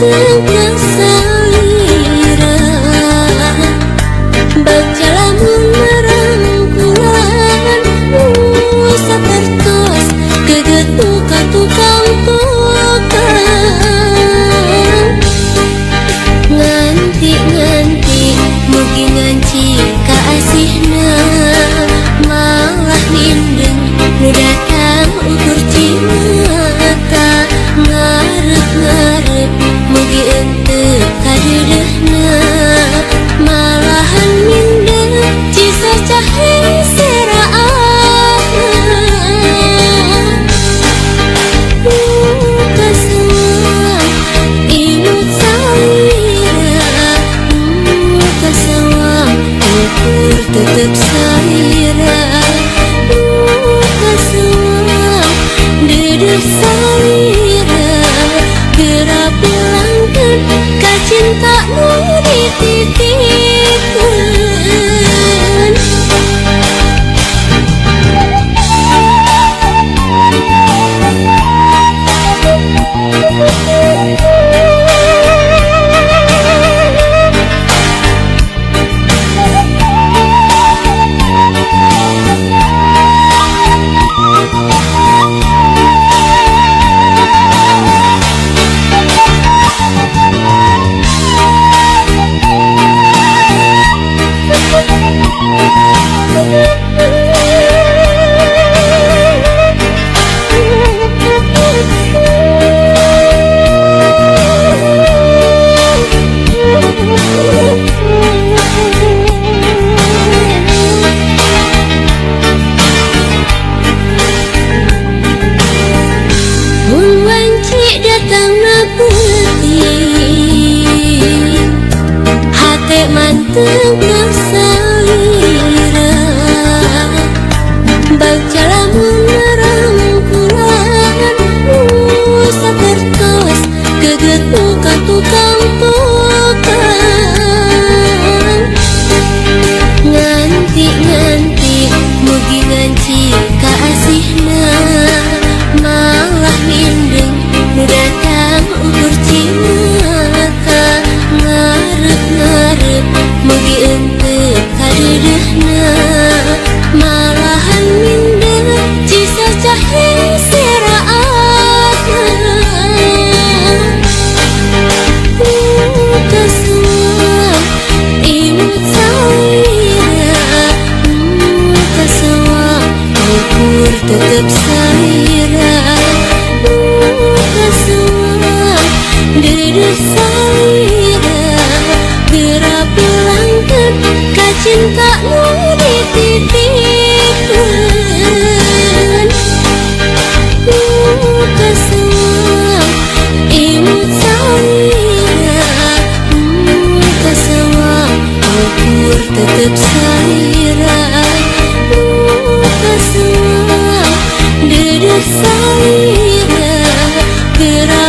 manteng kesalira baca lamun merangkulan sapertos geget buka tukang tukang nganti mugi nganci kaasihna malah mindeng nu datang ukur cimata ngarep mugi ente kadedehna malahan mindeng cisa cahe seraatna kasawang imut salira kasawang ukur tetep salira kasawang dedeh salira geura bilangkeun ka cinta nu dititipkeun. Manteng kesalira baca lamun merangkulan sapertos geget buka tukang tukang nganti mugi nganci kaasihna malah mindeng nu datang ukur cimata ngarep mugi ente kadedehna malahan mindeng cisa cahe seraatna kasawang imut salira kasawang ukur tetep salira kasawang dedeh salira geura bilangkeun ka cinta nu dititipkeun. Kasawang imut salira kasawang ukur tetep salira kasawang dedeh salira geura